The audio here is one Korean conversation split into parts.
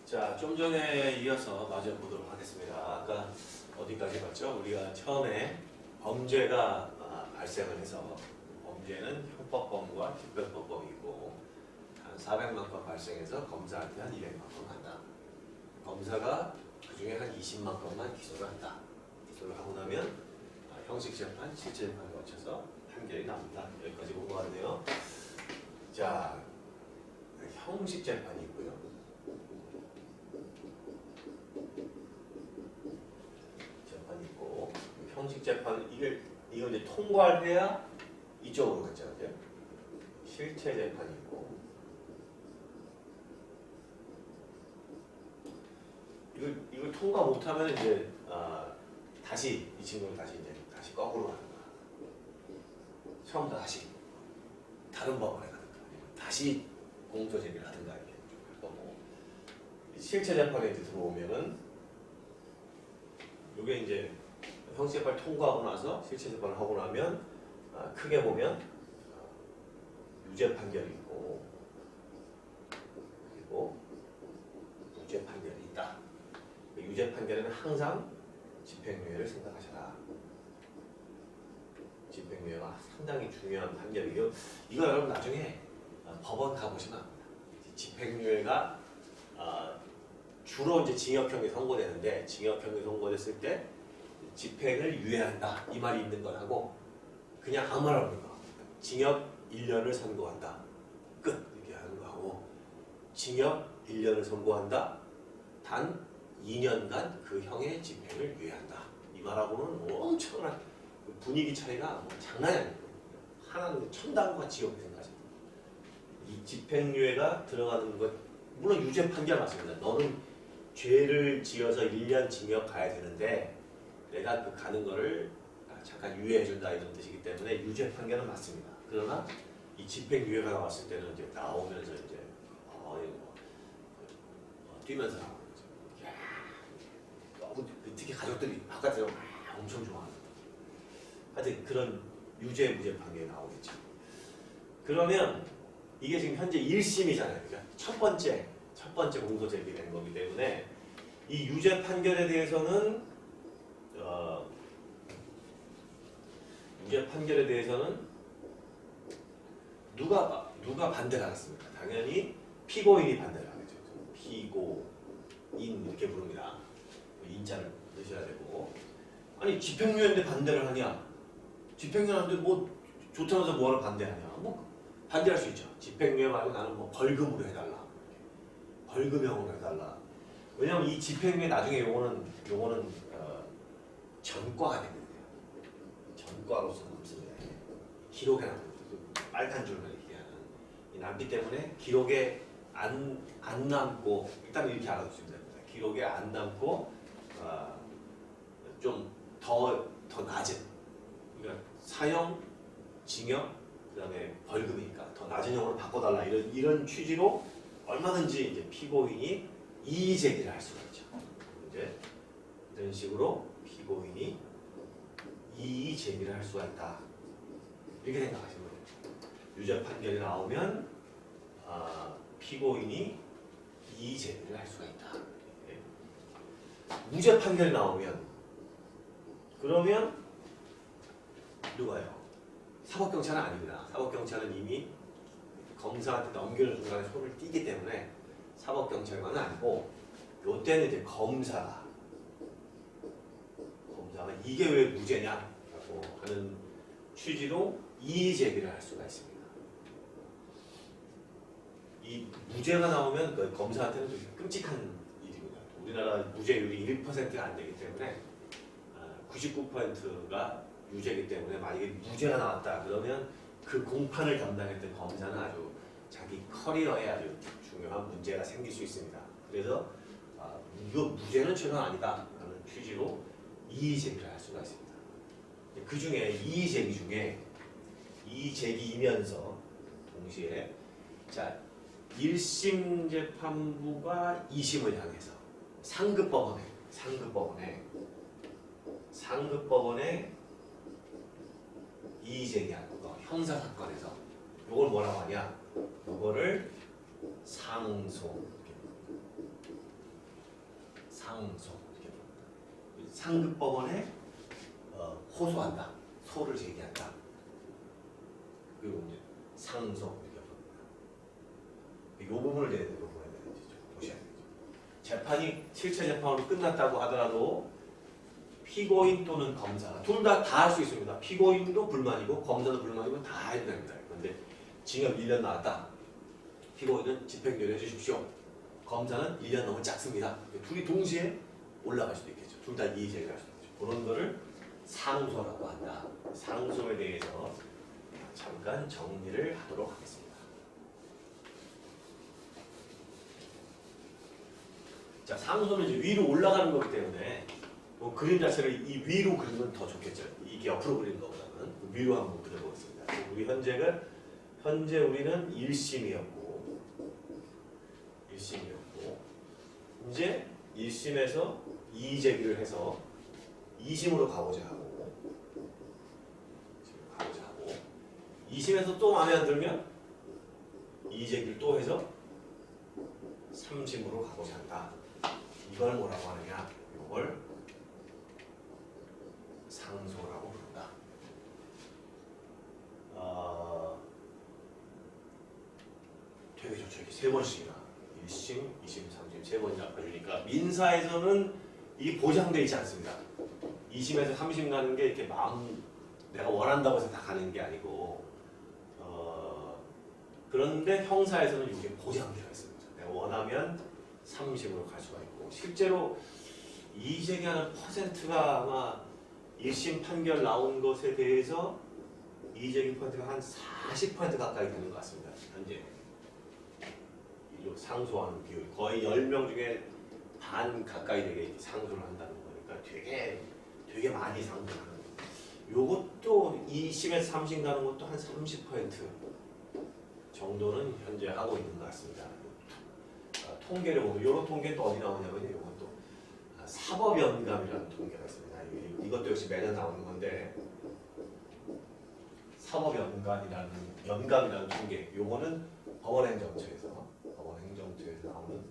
자, 좀 전에 이어서 마저 보도록 하겠습니다. 아까 어디까지 봤죠? 우리가 처음에 범죄가 발생을 해서 범죄는 형법범과 특별법범이고 한 400만 건 발생해서 검사한테 한 200만 건 한다. 검사가 그중에 한 20만 건만 기소를 한다. 기소를 하고 나면 형식재판, 실체재판을 거쳐서 판결이 납니다. 여기까지 본 것 같네요. 자, 형식재판이 있고요. 재판이 있고 형식재판 이거 이제 통과를 해야 이쪽으로 갔잖아요. 실체재판이 있고 이걸 통과 못하면 이제 다시 이 친구를 다시 거꾸로 가는 거야. 처음부터 다시 다른 법원에 가든가 다시 공소 제기를 하든가 이렇게 할 거고 실체 재판에 이제 들어오면은 이게 이제 형식 재판을 통과하고 나서 실체 재판을 하고 나면 크게 보면 유죄 판결이 있고 그리고 무죄 판결이 있다. 유죄 판결에는 항상 집행유예를 생각하셔라. 집행유예가 상당히 중요한 판결이에요. 이거 여러분 나중에 법원 가보시면 압니다. 집행유예가 주로 이제 징역형이 선고되는데 징역형이 선고됐을 때 집행을 유예한다 이 말이 있는 거라고 그냥 아무 말 없는 거. 징역 1년을 선고한다. 끝 이렇게 하는 거하고 징역 1년을 선고한다. 단 2년간 그 형의 집행을 유예한다. 이 말하고는 엄청난 분위기 차이가 장난이 아니에요. 하나는 천당과 지옥 생각하십니다. 이 집행유예가 들어가는 것 물론 유죄 판결 맞습니다. 너는 죄를 지어서 1년 징역 가야 되는데 내가 그 가는 거를 잠깐 유예해준다 이런 뜻이기 때문에 유죄 판결은 맞습니다. 그러나 이 집행유예가 나왔을 때는 이제 나오면서 이제 뛰면서 나오는 거죠. 특히 가족들이 바깥에서 엄청 좋아하는 하여튼 그런 유죄 무죄 판결이 나오겠죠. 그러면 이게 지금 현재 1심이잖아요. 그죠? 첫 번째 공소 제기된 거기 때문에 이 유죄 판결에 대해서는 누가 반대를 하겠습니까? 당연히 피고인이 반대를 하겠죠. 피고인 이렇게 부릅니다. 인자를 넣으셔야 되고 아니 집행유예인데 반대를 하냐? 집행유예인데 뭐 좋다면서 뭐하러 반대하냐? 뭐 반대할 수 있죠. 집행유예 말고 나는 뭐 벌금으로 해달라. 벌금형으로 해달라. 왜냐면 이 집행유예 나중에 요거는 전과가 되거든요. 전과로서 남습니다. 기록에 남습니다. 빨간 줄만 이렇게 하는 이 남기 때문에 기록에 안 남고 일단 이렇게 알아두시면 됩니다. 기록에 안 남고 좀 더 낮은 그러니까 사형, 징역, 그다음에 벌금이니까 더 낮은 형으로 바꿔달라 이런 취지로 얼마든지 이제 피고인이 이의 제기를 할 수가 있죠. 이제 이런 식으로 피고인이 이의 제기를 할 수가 있다. 이렇게 생각하시면 돼요. 유죄 판결이 나오면 피고인이 이의 제기를 할 수가 있다. 무죄 판결이 나오면 그러면 누가요? 사법경찰은 아닙니다. 사법경찰은 이미 검사한테 넘기는 순간에 손을 띄기 때문에 사법경찰관은 아니고 요때는 이제 검사가 이게 왜 무죄냐라고 하는 취지로 이의 제기를 할 수가 있습니다. 이 무죄가 나오면 그 검사한테는 좀 끔찍한 일입니다. 우리나라 무죄율이 1%가 안 되기 때문에 99%가 유죄이기 때문에 만약에 무죄가 나왔다 그러면 그 공판을 담당했던 검사는 아주 자기 커리어에 아주 중요한 문제가 생길 수 있습니다. 그래서 이거 무죄는 최소한 아니다 라는 취지로 이의 제기를 할 수가 있습니다. 그 중에 이의 제기 중에 이의 제기이면서 동시에 자 1심 재판부가 2심을 향해서 상급법원에 이의 제기하는 거 형사사건에서 이걸 뭐라고 하냐? 이거를 상소 상소 이렇게 부릅니다. 상급법원에 호소한다, 소를 제기한다. 그리고 이제 상소 이렇게 부릅니다. 이 부분을 내야 되는 부분에 대해서 좀 보셔야 되죠. 재판이 실체 재판으로 끝났다고 하더라도 피고인 또는 검사가 둘 다 할 수 있습니다. 피고인도 불만이고 검사도 불만이고 다 해도 됩니다. 그런데 징역 1년 나왔다. 피고인은 집행유예 해주십시오. 검사는 1년 너무 작습니다. 둘이 동시에 올라갈 수도 있겠죠. 둘 다 이의 제기할 수도 있죠. 그런 거를 상소라고 한다. 상소에 대해서 잠깐 정리를 하도록 하겠습니다. 자, 상소는 이제 위로 올라가는 거기 때문에 뭐 그림 자체를 이 위로 그리면 더 좋겠죠. 이게 옆으로 그리는 것보다는 위로 한번 그려보겠습니다. 우리 현재 우리는 1심이었고 이제 1심에서 이의 제기를 해서 2심으로 가보자 하고 2심에서 또 마음에 안 들면 이의 제기를 또 해서 3심으로 가보자 한다. 이걸 뭐라고 하느냐? 이걸 상소라고 부른다. 되게 좋죠. 이렇게 세 번씩이나 1심, 2심, 3심 세 번이나 가주니까 민사에서는 이 보장되어 있지 않습니다. 2심에서 3심 가는 게 이렇게 마음 내가 원한다고 해서 다 가는 게 아니고 그런데 형사에서는 이게 보장되어 있습니다. 내가 원하면 3심으로 갈 수가 있고 실제로 이의 제기하는 퍼센트가 아마 1심 판결 나온 것에 대해서 이의 제기 퍼센트가 한 40% 가까이 되는 것 같습니다. 현재 상소하는 비율 거의 10명 중에 반 가까이 되게 상소를 한다는 거니까 되게 많이 상소를 하는 거예요. 요것도 2심에서 3심 가는 것도 한 30% 정도는 현재 하고 있는 것 같습니다. 통계를 보면 이런 통계는 또 어디 나오냐면요. 이것도 사법연감이라는 통계가 있습니다. 이것도 역시 매년 나오는 건데 사법연감이라는 통계. 요거는 법원행정처에서 나오는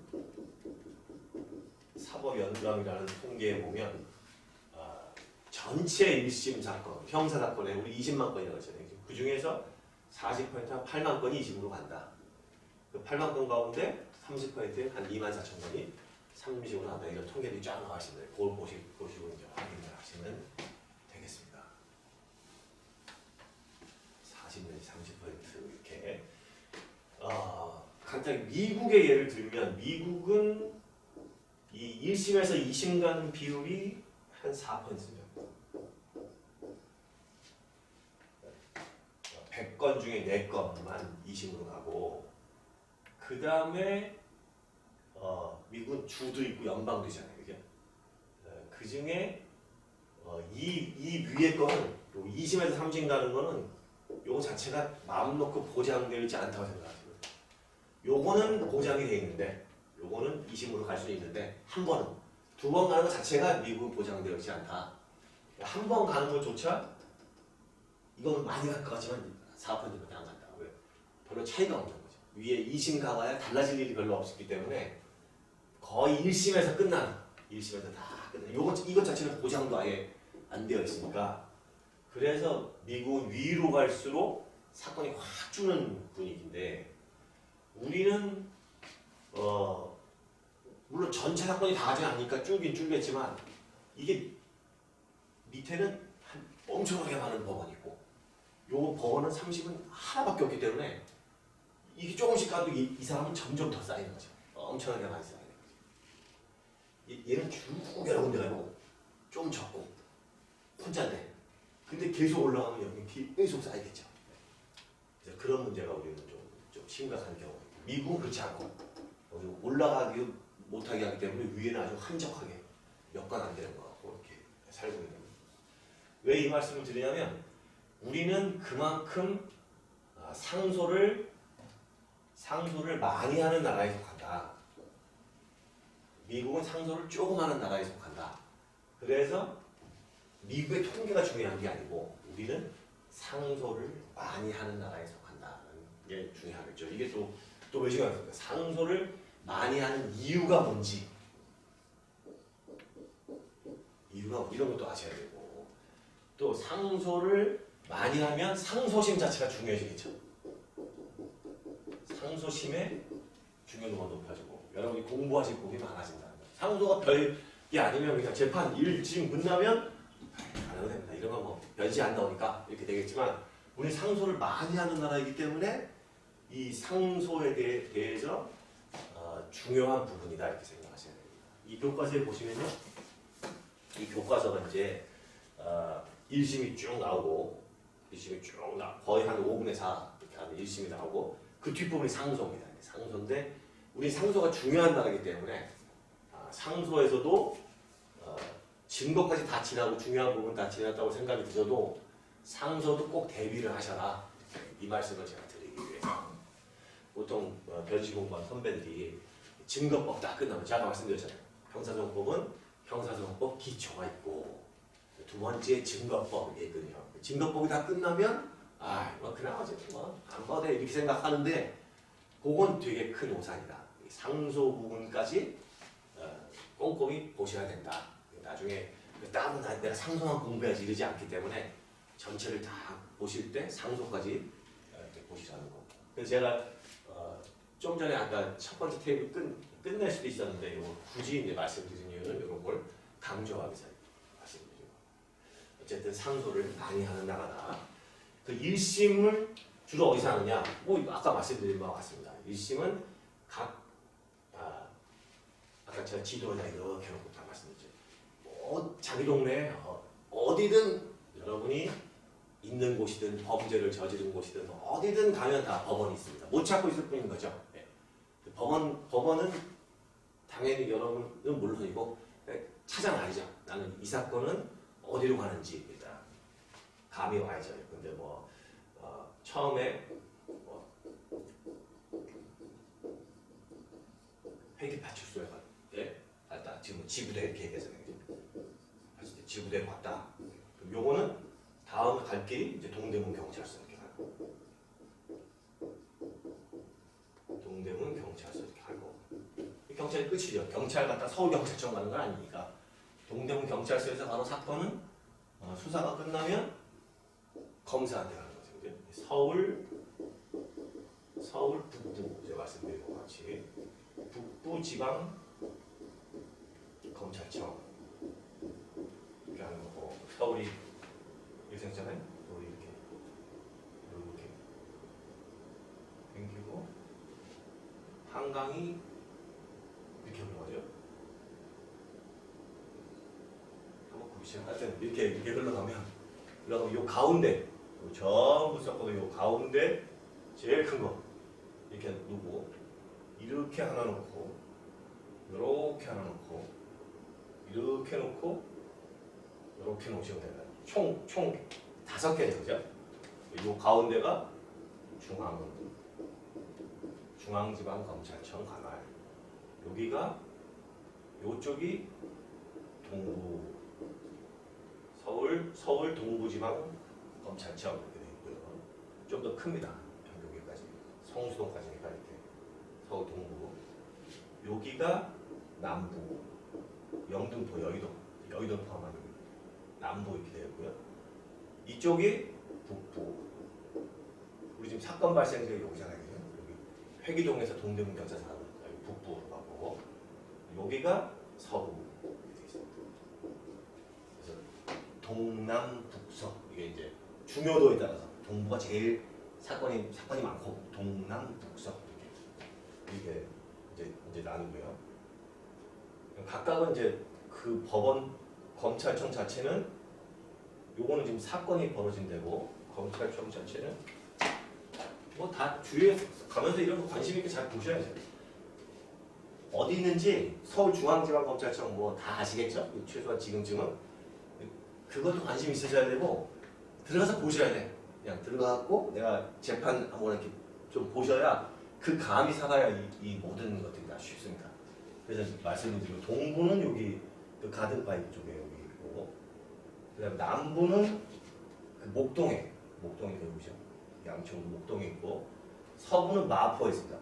사법연감이라는 통계에 보면 전체 1심 사건, 형사 사건에 우리 20만 건이라고 했잖아요. 그 중에서 40%한 8만 건이 2심으로 간다. 그 8만 건 가운데 30%한 2만 4천 건이 3심으로 간다. 이런 통계들이 쫙 나와 있습니다. 그걸 보시고 이제 확인을 하시면 되겠습니다. 40 내지 30% 이렇게. 간단히 미국의 예를 들면 미국은 이 1심에서 2심 가는 비율이 한 4%입니다. 100건 중에 4건만 2심으로 가고 그 다음에 미국은 주도 있고 연방도 있잖아요. 그게 그 중에 이 위에 거는 2심에서 3심 가는 거는 요거 자체가 마음 놓고 보장되어 있지 않다고 생각합니다. 요거는 보장이 되어 있는데 요거는 2심으로 갈 수 있는데 한 번은 두 번 가는 것 자체가 미국은 보장되어 있지 않다. 한 번 가는 것조차 이거는 많이 갈 것 같지만 4%밖에 안 간다. 왜? 별로 차이가 없는 거죠. 위에 2심 가봐야 달라질 일이 별로 없기 때문에 거의 1심에서 끝나는 1심에서 다 끝나는 이것 자체는 보장도 아예 안 되어 있으니까 그래서 미국은 위로 갈수록 사건이 확 주는 분위기인데 우리는 물론 전체 사건이 다 가지 않으니까 줄긴 줄겠지만 이게 밑에는 엄청나게 많은 법원이 있고 요 법원은 30은 하나밖에 없기 때문에 이게 조금씩 가도 이 사람은 점점 더 쌓이는 거죠. 엄청나게 많이 쌓이는 거죠. 얘는 쭉 여러 군데가 있고 좀 적고 혼자인데 근데 계속 올라가면 여기 계속 쌓이겠죠. 그래서 그런 문제가 우리는 좀 심각한 경우. 미국은 그렇지 않고 올라가기 못하게 하기 때문에 위에는 아주 한적하게 몇 건 안 되는 것 같고 이렇게 살고 있는 거예요. 왜 이 말씀을 드리냐면 우리는 그만큼 상소를 많이 하는 나라에 속한다. 미국은 상소를 조금 하는 나라에 속한다. 그래서 미국의 통계가 중요한 게 아니고 우리는 상소를 많이 하는 나라에 속한다는 게 중요하겠죠. 이게 또 왜 중요합니까? 상소를 많이 하는 이유가 뭔지 이런 것도 아셔야 되고 또 상소를 많이 하면 상소심 자체가 중요해지겠죠. 상소심의 중요도가 높아지고 여러분이 공부하실 폭이 많아진다는 거예요. 상소가 별게 아니면 그냥 재판 일 지금 끝나면 안 해도 됩니다. 이런 건 뭐 변시 안 나오니까 이렇게 되겠지만 우리 상소를 많이 하는 나라이기 때문에 이 상소에 대해서 중요한 부분이다 이렇게 생각하셔야 됩니다. 이 교과서에 보시면요, 이 교과서가 이제 1심이 쭉 나오고 1심이 쭉 거의 한 5분의 4 이렇게 하는 1심이 나오고 그 뒷부분이 상소입니다. 상소인데 우리 상소가 중요한 나라이기 때문에 상소에서도 증거까지 다 지나고 중요한 부분 다 지났다고 생각이 드셔도 상소도 꼭 대비를 하셔라 이 말씀을 제가 드리기 위해서 보통 변시 공부한 선배들이 증거법 다 끝나면 제가 말씀드렸잖아요. 형사소송법은 형사소송법 기초가 있고 두 번째 증거법이 있거든요. 증거법이 다 끝나면 뭐 그나마 뭐안 봐도 돼 이렇게 생각하는데 그건 되게 큰 오산이다. 상소 부분까지 꼼꼼히 보셔야 된다. 나중에 따로 내가 상소만 공부해야지 이러지 않기 때문에 전체를 다 보실 때 상소까지 이렇게 보시라는 거. 그래서 제가 좀 전에 아까 첫 번째 테이블 끝낼 수도 있었는데 이거 굳이 이제 말씀드린 이유는 이런 걸 강조하기 위해서 말씀드리고 어쨌든 상소를 많이 하는 나라다. 그 1심을 주로 어디서 하느냐? 뭐 아까 말씀드린 바와 같습니다. 1심은 아까 제가 지도에다 이렇게 놓고 다 말씀드렸죠. 자기 동네에 어디든 여러분이 있는 곳이든 범죄를 저지른 곳이든 어디든 가면 다 법원이 있습니다. 못 찾고 있을 뿐인 거죠. 네. 법원은 당연히 여러분은 물론이고 찾아놔야죠. 나는 이 사건은 어디로 가는지 일단 감이 와야죠. 근데 처음에 회계 파출소에 갔다. 지금 지구대 이렇게 얘기해서 지구대에 갔다. 그럼 요거는 다음 갈 길이 이제 동대문 경찰서 이렇게 가고 동대문 경찰서 이렇게 가고 경찰이 끝이죠. 경찰 갔다 서울경찰청 가는 건 아니니까 동대문 경찰서에서 바로 사건은 수사가 끝나면 검사한테 가는 거죠. 서울 북부 제가 말씀드린 것 같이 북부지방 검찰청 이렇게 하는 거고 서울이 이렇게 생겼잖아요. 서울이 이렇게 당기고 한강이 이렇게 흘러가죠. 한번 보시죠. 하여튼 이렇게 흘러가면 요 가운데 전부 섞어도 요 가운데 제일 큰 거 이렇게 놓고 이렇게 하나 놓고 이렇게 하나 놓고 이렇게 놓고 이렇게 놓으시면 됩니다. 총 5개죠, 그죠? 요 가운데가 중앙지방검찰청 관할, 여기가 요쪽이 동부 서울 동부지방검찰청 이렇게 되어 있고요. 좀 더 큽니다. 여기까지 성수동까지니까 이렇게 서울 동부. 여기가 남부, 영등포, 여의도 포함한 남부 이렇게 되어 있고요. 이쪽이 북부. 우리 지금 사건 발생지가 여기잖아요. 여기 회기동에서 동대문 경찰서 여기 북부로 가고 여기가 서부 이렇게 되어 있습니다. 그래서 동남북서 이게 이제 중요도에 따라서 동부가 제일 사건이 많고 동남북서 이렇게 이제 나누고요. 각각은 이제 그 법원 검찰청 자체는 요거는 지금 사건이 벌어진 데고 검찰청 자체는 뭐 다 주위에 가면서 이런 거 관심 있게 잘 보셔야죠. 어디 있는지 서울중앙지방검찰청 뭐 다 아시겠죠? 최소한 지금쯤은 그것도 관심 있으셔야 되고 들어가서 보셔야 돼. 그냥 들어가고 내가 재판 한번 이렇게 좀 보셔야 그 감이 살아야 이 모든 것들이 다 쉽습니다. 그래서 말씀드리고 동부는 여기 그 가든바이브 쪽에 여기 있고 그다음 남부는 그 목동에 보이죠? 양천구 목동에 있고 서부는 마포에 있습니다.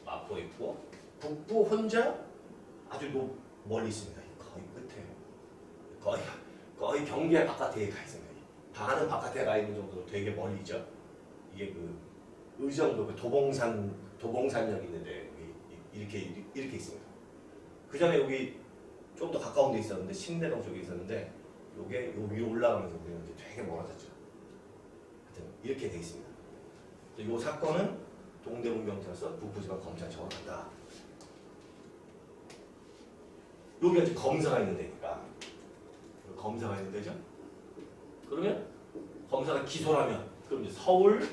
마포에 있고 북부 혼자 아주 멀리 있습니다. 거의 끝에 거의 경계 바깥에 가 있습니다. 반은 바깥에 가 있는 정도로 되게 멀리 있죠. 이게 그 의정부 그 도봉산역 있는데 이렇게 있습니다. 그 전에 여기 좀 더 가까운 데 있었는데 신내동 쪽에 있었는데 요게 요 위로 올라가면서 우리는 이제 되게 멀어졌죠. 하여튼 이렇게 돼 있습니다. 이 사건은 동대문 경찰서 북부지방검찰청으로 간다. 여기가 이제 검사가 있는 데니까 검사가 있는 데죠. 그러면 검사가 기소라면 그럼 이제 서울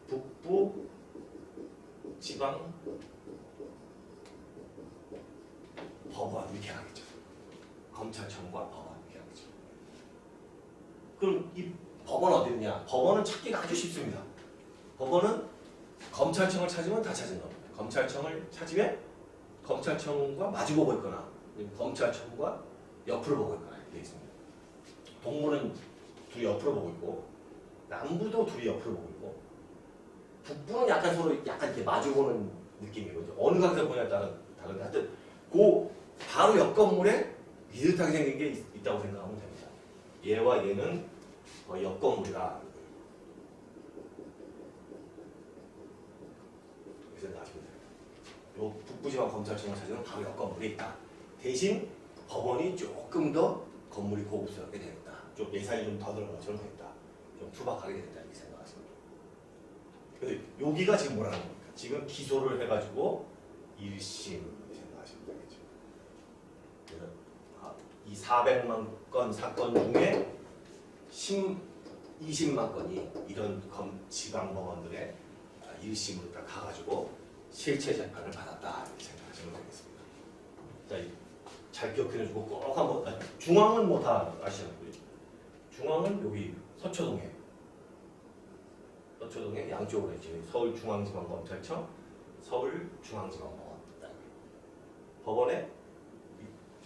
북부 지방 법원 이렇게 하겠죠. 검찰청과 법원 이렇게 하겠죠. 그럼 이 법원 어디 있냐? 법원은 찾기가 아주 쉽습니다. 법원은 검찰청을 찾으면 다 찾은 겁니다. 검찰청을 찾으면 검찰청과 마주보고 있거나 검찰청과 옆으로 보고 있거나 이렇게 있습니다. 동부는 둘이 옆으로 보고 있고 남부도 둘이 옆으로 보고 있고 북부는 약간 서로 약간 이렇게 마주보는 느낌이거든요. 어느 각도에서 보냐에 따라 다른데 하여튼 그 바로 옆 건물에 비슷하게 생긴 게 있다고 생각하면 됩니다. 얘와 얘는 옆 건물이다. 이렇게 생각하시면 됩니다. 요 북부지방검찰청을 찾으면 바로 옆 건물에 있다. 대신 법원이 조금 더 건물이 고급스럽게 되었다. 좀 예산이 좀 더 들어간 것처럼 됐다. 좀 투박하게 됐다 이렇게 생각하십니다. 근데 여기가 지금 뭐라는 겁니까? 지금 기소를 해가지고 1심 생각하시면 되겠죠. 그래서 이 400만 건 사건 중에 20만 건이 이런 지방법원들의 1심으로 딱 가가지고 실체 재판을 받았다 이렇게 생각하시면 되겠습니다. 자, 잘 기억해주고 꼭 한번 중앙은 뭐 다 아시잖아요. 중앙은 여기 서초동에 양쪽으로 있지. 서울중앙지방검찰청, 서울중앙지방법원. 법원에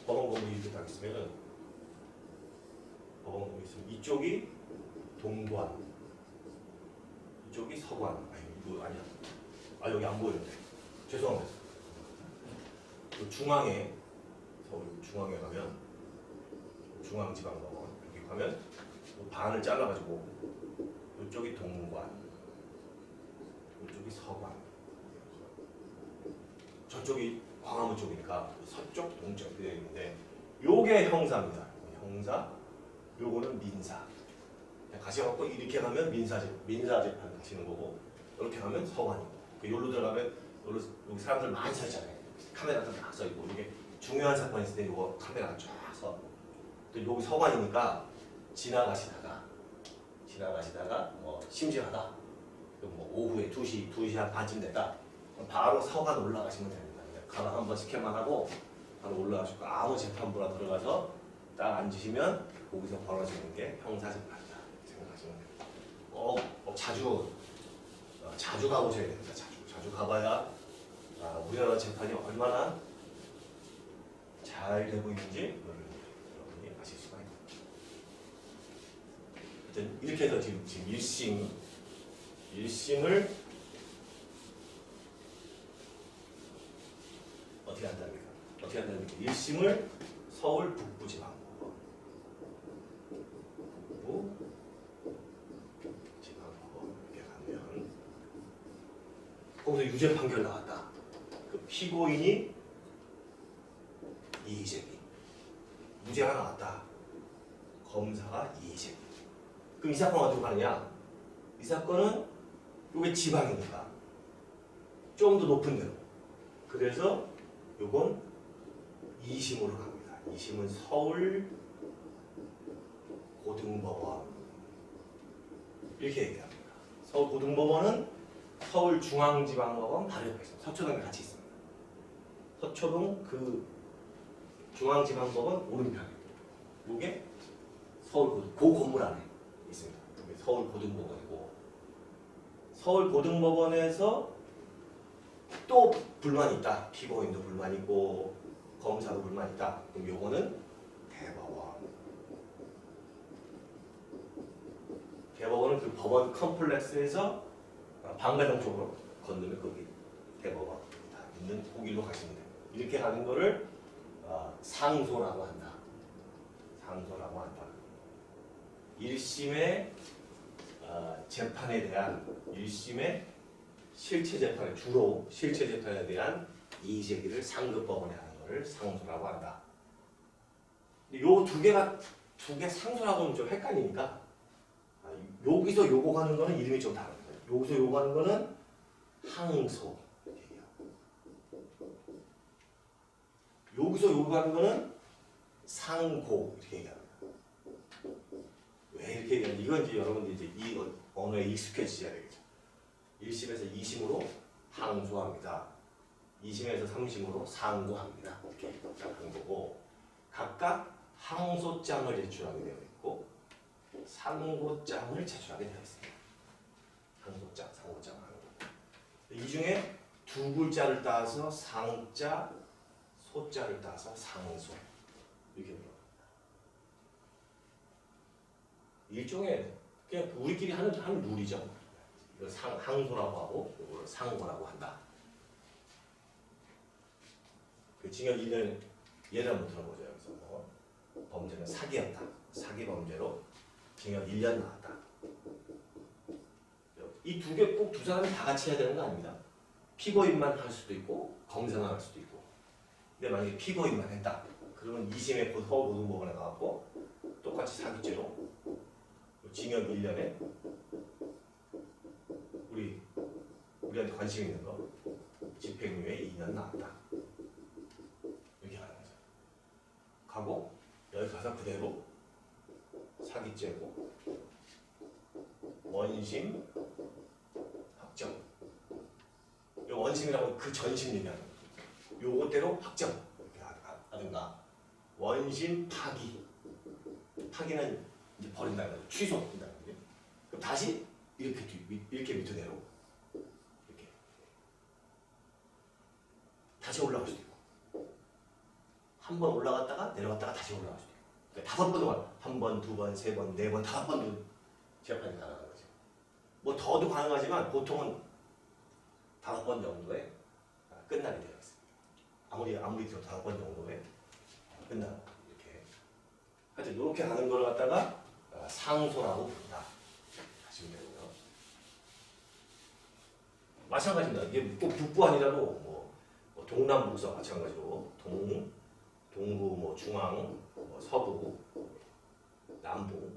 법원 건물이 이렇게 딱 있으면은 법원 건물이 있으면 이쪽이 동관, 이쪽이 서관. 아니 이거 아니야. 여기 안 보이는데. 죄송합니다. 중앙에 서울 중앙에 가면 중앙지방법원 여기 가면 반을 잘라가지고 이쪽이 동관, 이쪽이 서관, 저쪽이 광화문 쪽이니까 서쪽, 동쪽 이렇게 되어 있는데 요게 형사입니다. 형사, 요거는 민사. 가셔갖고 이렇게 가면 민사 재판 가시는 거고 이렇게 가면 서관이고 여기로 들어가면 여기 사람들 많이 서 있잖아요. 카메라도 다 서 있고 이게 중요한 사건 있을 때 이거 카메라가 쫙 서. 또 여기 서관이니까 지나가시다가 뭐 심심하다. 그럼 뭐 오후에 2시 한 반쯤 됐다. 바로 서관 올라가시면 됩니다. 가방 한번 스캔만 하고 바로 올라가시고 아무 재판부나 들어가서 딱 앉으시면 거기서 벌어지는 게 형사재판이다 생각하시면 됩니다. 자주 가보셔야 됩니다. 자주 가봐야 우리나라 재판이 얼마나 잘 되고 있는지 여러분이 아실 수가 있습니다. 하여튼 이렇게 해서 지금 1심을 어떻게 한답니까? 1심을 서울 북부지방법원 이렇게 가면 거기서 유죄 판결 나왔다. 그 피고인이 이의제기, 무죄가 나왔다. 검사가 이의제기. 그럼 이 사건 어디로 가느냐? 이 사건은 이게 지방이니까 좀 더 높은 데로. 그래서 요건 2심으로 갑니다. 2심은 서울 고등법원 이렇게 얘기합니다. 서울 고등법원은 서울중앙지방법원 바로 옆에 있습니다. 서초동에 같이 있습니다. 서초동 그 중앙지방법원 오른편에 이게 서울 그 건물 안에 있습니다. 이게 서울 고등법원이고 서울 고등법원에서 또 불만이 있다. 피고인도 불만 있고 검사도 불만 있다. 그럼 요거는 대법원. 대법원은 그 법원 컴플렉스에서 방배동 쪽으로 건너면 거기 대법원입니다. 있는 그 길로 가시면 돼요. 이렇게 가는 거를 상소라고 한다. 상소라고 한다. 1심의 재판에 대한 1심의 실체 재판에 주로 실체 재판에 대한 이의 제기를 상급 법원에 하는 것을 상소라고 한다. 요 두 개 상소라고 하면 좀 헷갈리니까 여기서 요거 가는 거는 이름이 좀 다릅니다. 여기서 요거 가는 거는 항소 이렇게 얘기하고 여기서 요거 가는 거는 상고 이렇게 얘기합니다. 왜 이렇게 얘기하는지 이건 이제 여러분들이 이제 이 언어에 익숙해지셔야 되겠죠. 1심에서 2심으로 항소합니다. 2심에서 3심으로 상고합니다. 이렇게 하는 거고 각각 항소장을 제출하게 되어 있고 상고장을 제출하게 되어 있습니다. 항소장, 상고장 하는 거. 이 중에 두 글자를 따서 상자, 소자를 따서 상소 이렇게 불러요. 일종의 그냥 우리끼리 하는 룰이죠. 이걸 항소라고 하고 이걸 상고라고 한다. 그 징역 1년 예를 한번 들어보죠. 여기서 범죄는 사기였다. 사기 범죄로 징역 1년 나왔다. 이 두 개 꼭 두 사람이 다 같이 해야 되는 거 아닙니다. 피고인만 할 수도 있고 검사만 할 수도 있고. 근데 만약에 피고인만 했다. 그러면 2심에 서울고등법원에 가갖고 똑같이 사기죄로 징역 1년에 우리한테 관심 있는 거 집행유예 2년 나왔다. 이렇게 하는 거죠. 가고 여기 가서 그대로 사기죄고 원심 확정. 원심이라고 그 전심 얘기하는 거죠. 요것대로 확정 이렇게 하든가 원심 파기. 파기는 이제 버린다는 거죠. 취소한다는 거죠. 그럼 다시 이렇게 밑으로 이렇게 다시 올라갈 수도 있고 한 번 올라갔다가 내려갔다가 다시 올라갈 수도 있고 그러니까 5번 동안 한 번, 두 번, 세 번, 네 번, 5번도 재판이 가능한 거죠. 뭐 더도 가능하지만 보통은 5번 정도에 끝나게 되어 있습니다. 아무리 들어도 5번 정도에 끝나고 이렇게 하여튼 이렇게 하는 걸 갖다가 상소라고 부른다. 하시면 되고요. 마찬가지입니다. 이게 꼭 북부 아니라도 뭐 동남북서 마찬가지로 동부, 뭐 중앙, 뭐 서부, 남부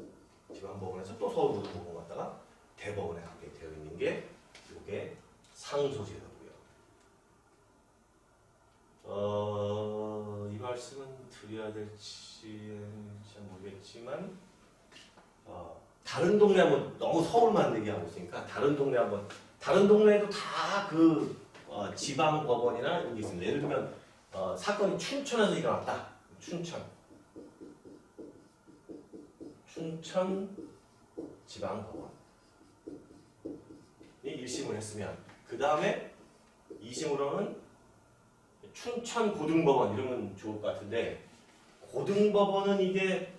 지방법원에서 또 서울고등법원 갔다가 대법원에 가게 되어 있는 게 이게 상소제도고요. 이 말씀은 드려야 될지 잘 모르겠지만 다른 동네 한번 너무 서울만 얘기하고 있으니까 다른 동네에도 다 그 지방 법원이나 이런 게 있습니다. 예를 들면 사건이 춘천에서 일어났다. 춘천 지방 법원이 1심을 했으면 그 다음에 2심으로는 춘천 고등법원 이러면 좋을 것 같은데 고등법원은 이게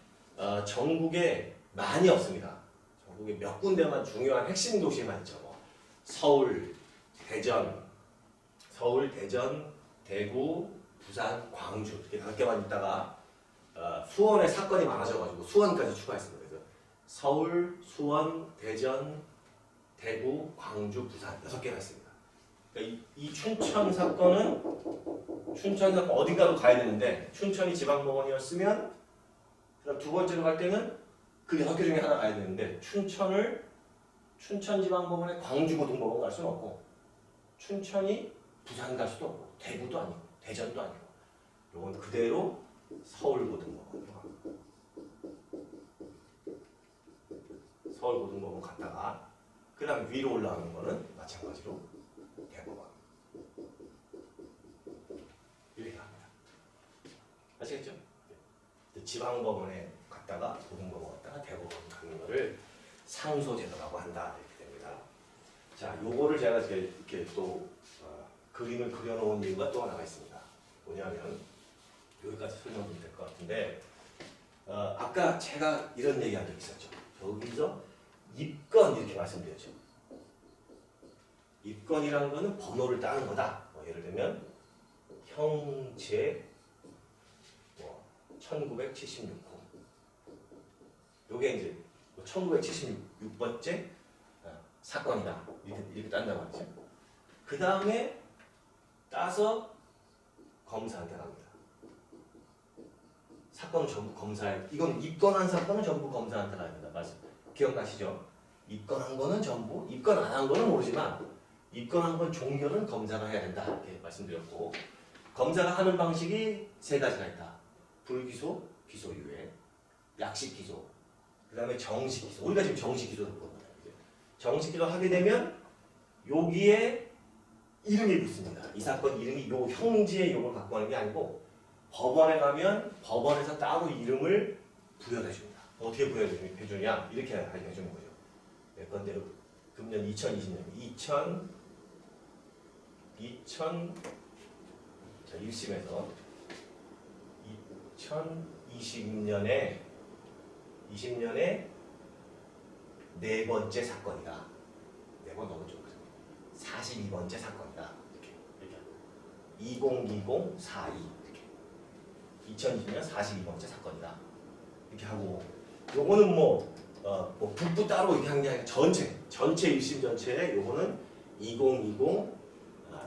전국에 많이 없습니다. 전국에 몇 군데만 중요한 핵심 도시에만 있죠. 뭐 서울, 대전, 대구, 부산, 광주 이렇게 5개만 있다가 수원에 사건이 많아져가지고 수원까지 추가했습니다. 그래서 서울, 수원, 대전, 대구, 광주, 부산 6개가 있습니다. 그러니까 이 춘천 사건 어딘가로 가야 되는데 춘천이 지방법원이었으면 그다음 두 번째로 갈 때는 그 6개 중에 하나 가야 되는데 춘천지방법원에 광주고등법원 갈 수는 없고 춘천이 부산 갈 수도 없고 대구도 아니고 대전도 아니고 요건 그대로 서울고등법원 갔다가 그 다음 위로 올라가는 거는 마찬가지로 대법원 이렇게 합니다. 아시겠죠? 지방법원에 갔다가 고등법원 갔다가 대법원 가는 거를 상소제도라고 한다 이렇게 됩니다. 자, 요거를 제가 이렇게 또 그림을 그려놓은 이유가 또 하나가 있습니다. 뭐냐면 여기까지 설명드리면 될 것 같은데 아까 제가 이런 얘기한 적 있었죠. 여기서 입건 이렇게 말씀드렸죠. 입건이라는 거는 번호를 따는 거다. 예를 들면 형제 1976호. 요게 이제 1976번째 사건이다. 이렇게 딴단 말이죠. 그 다음에 따서 검사한테 갑니다. 사건은 전부 검사에, 이건 입건한 사건은 전부 검사한테 갑니다. 말씀 기억나시죠? 입건한 거는 전부, 입건 안 한 거는 모르지만 입건한 건 종결은 검사가 해야 된다. 이렇게 말씀드렸고, 검사가 하는 방식이 세 가지가 있다. 불기소, 기소유예, 약식 기소, 그 다음에 정식 기소. 우리가 지금 정식 기소를 볼 거예요. 정식 기소 하게 되면 여기에 이름이 붙습니다. 이 사건 이름이 요 형지의 요걸 갖고 하는 게 아니고 법원에 가면 법원에서 따로 이름을 부여해 줍니다. 어떻게 부여해 주냐? 이렇게 해 주는 거죠. 몇 건대로 금년 2020년 1심에서 2020년에 네 번째 사건이다. 네 번 너무 좀 42번째 사건이다. 이렇게 2020-42 이렇게 2020년 42번째 사건이다. 이렇게 하고, 요거는 뭐 북부 따로 이렇게 한 게 아니라 전체 1심 전체에 요거는 2020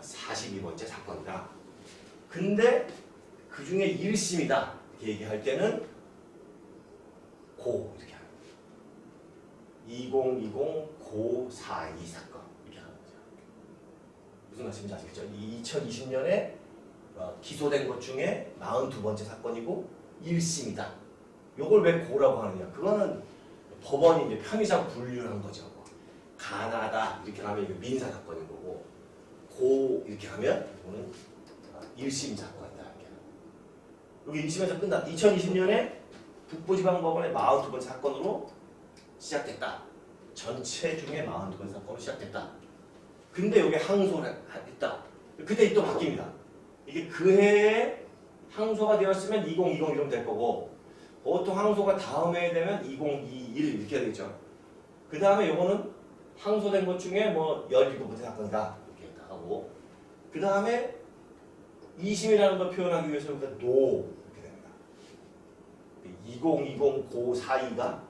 42번째 사건이다. 근데 그 중에 1심이다 이렇게 얘기할 때는 고 이렇게 하는 거죠. 2020 고 42 사건 이렇게 하는 거죠. 무슨 말씀인지 아시겠죠? 2020년에 기소된 것 중에 42번째 사건이고 1심이다. 요걸 왜 고라고 하느냐? 그거는 법원이 이제 편의상 분류한 거죠. 가나다 이렇게 하면 이게 민사 사건인 거고, 고 이렇게 하면 이거는 1심 사건이다. 이렇게. 여기 1심에서 끝났다. 2020년에 북부지방법원의 42번째 사건으로 시작됐다. 전체 중에 42번째 사건으로 시작됐다. 근데 여기 항소를 했다. 그때 또 바뀝니다. 이게 그 해에 항소가 되었으면 2020 이러면 될 거고, 보통 항소가 다음 해에 되면 2021 이렇게 되겠죠. 그 다음에 요거는 항소된 것 중에 뭐 17번째 사건이다. 이렇게 하고, 그 다음에 2심이라는 걸 표현하기 위해서 우리가 노 이렇게 됩니다. 2020 고 42가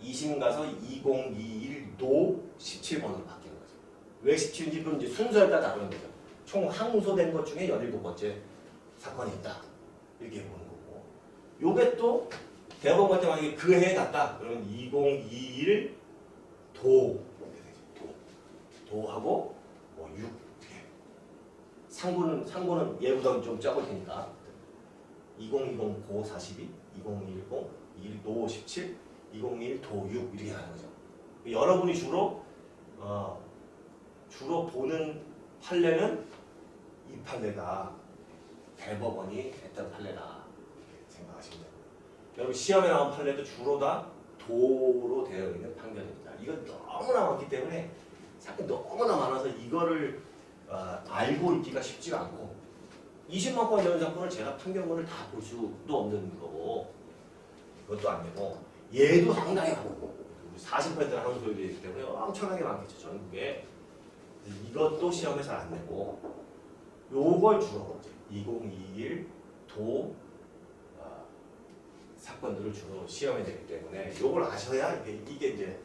2심 가서 2021 노 17번으로 바뀌는 거죠. 왜 17인지 그건 이제 순서에 따라 다르는 거죠. 총 항소된 것 중에 17번째 사건이 있다. 이렇게 보는 거고. 요게 또 대법원 같은 만약에 그 해에 갔다. 그러면 2021 도 이렇게 되죠. 도하고 뭐 6 이렇게. 상고는 예보다는 좀 적을 테니까 2020 고 42, 2010 1도 17, 2021 도 6 이렇게 하는 거죠. 여러분이 주로 보는 판례는 이 판례가 대법원이 했던 판례다 이렇게 생각하시면 됩니다. 여러분 시험에 나온 판례도 주로 다 도로 되어 있는 판결입니다. 이건 너무나 많기 때문에 사건이 너무나 많아서 이거를 알고 있기가 쉽지가 않고, 20만 건 이런 사건을 제가 판결문을 다 볼 수도 없는 거고, 그것도 안 되고, 얘도 상당히 많고 40%는 항소율이기 때문에 엄청나게 많겠죠. 전국에. 이것도 시험에 잘 안 내고, 요걸 주로 2021 도 사건들을 주로 시험에 내기 때문에 요걸 아셔야 이게 이제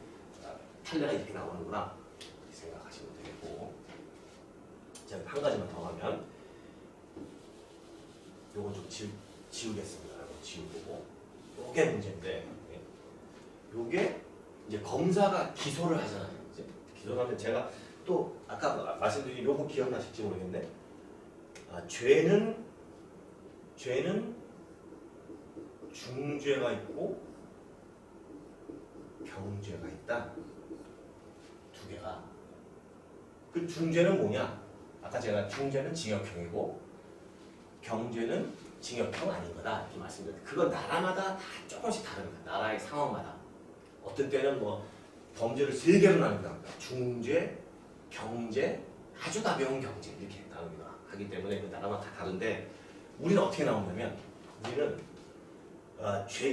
판례가 이렇게 나오는구나 이렇게 생각하시면 되겠고, 자, 한 가지만 더 하면 요거 좀 지우겠습니다. 지우고 요게 문제인데, 요게 이제 검사가 기소를 하잖아요. 이제 기소를 하면 제가 또 아까 말씀드린 요거 기억나실지 모르겠는데, 죄는 중죄가 있고 경죄가 있다. 두 개가. 그 중죄는 뭐냐? 아까 제가 중죄는 징역형이고 경죄는 징역형 아닌 거다 이렇게 말씀드렸는데, 그건 나라마다 다 조금씩 다릅니다. 나라의 상황마다. 어떤 때는 뭐 범죄를 3개로 나눕니다. 중죄, 경죄, 아주 가벼운 경죄 이렇게 나눕니다. 하기 때문에 그 나라마다 다 다른데, 우리는 어떻게 나오냐면, 우리는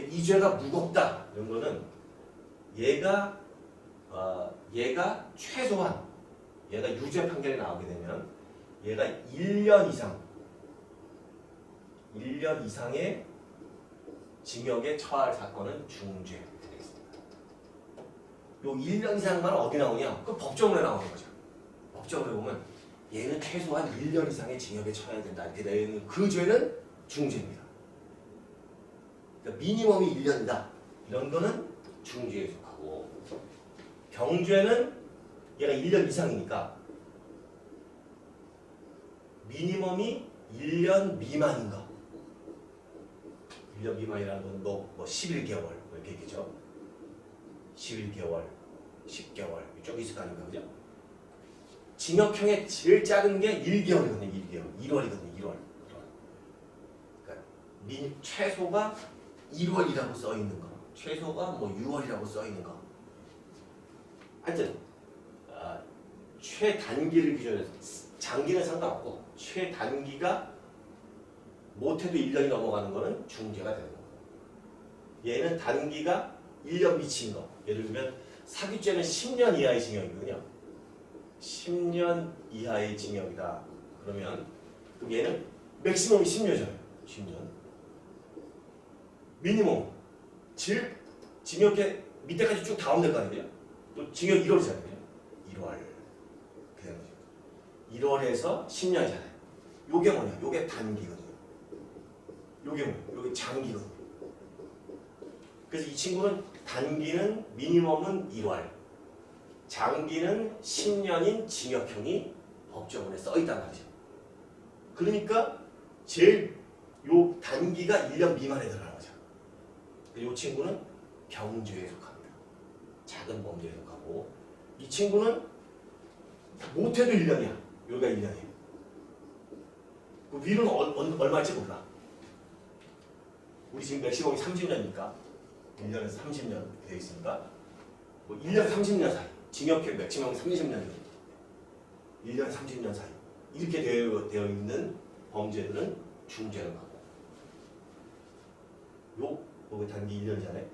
이 죄가 무겁다 이런 거는 얘가 최소한 얘가 유죄 판결이 나오게 되면 얘가 1년 이상 1년 이상의 징역에 처할 사건은 중죄 되겠습니다. 요 1년 이상만 어디 나오냐? 그 법정으로 나오는 거죠. 법정으로 보면 얘는 최소한 1년 이상의 징역에 처해야 된다. 이렇게 되어 있는 그 죄는 중죄입니다. 그러니까 미니멈이 1년이다. 이런 거는 중죄에 속하고 경죄는 얘가 1년 이상이니까 미니멈이 1년 미만인 거. 1년 미만이라는 건 뭐 11개월 이렇게 얘기죠. 11개월, 10개월 쭉 있을 거 아닙니까? 그죠? 징역형의 제일 작은 게 1개월이거든요. 1개월. 1월이거든요. 1월. 그러니까 최소가 1월이라고 써 있는 거. 최소가 뭐 6월이라고 써 있는 거. 하여튼 최단기를 기준으로 해서 장기는 상관없고 최단기가 못해도 1년이 넘어가는 거는 중죄가 되는 거예요. 얘는 단기가 1년 미친 거. 예를 들면 사기죄는 10년 이하의 징역이거든요. 10년 이하의 징역이다. 그러면 그럼 얘는 맥시멈이 10년이잖아요. 10년. 미니멈 징역의 밑에까지 쭉 다 오면 될 거 아니에요? 또 징역 1월이잖아요. 1월. 그냥 1월에서 10년이잖아요. 요게 뭐냐? 요게 단기거든요. 요게 뭐냐? 요게 장기거든요. 그래서 이 친구는 단기는 미니멈은 1월, 장기는 10년인 징역형이 법조문에 써 있단 말이죠. 그러니까 제일 요 단기가 1년 미만에 들어가는 거죠. 이 친구는 경죄에 속합니다. 작은 범죄에 속하고 이 친구는 못해도 1년이야. 여기가 1년이에요. 그 위로는 얼마일지 몰라. 우리 지금 맥시멈이 30년이니까 1년에서 30년 되어 있으니까 뭐 1년 30년 사이 징역형 맥시멈이 30년이거든요. 1년 30년 사이 이렇게 되어 있는 범죄들은 중죄를 하고 요거 단기 1년이잖아요.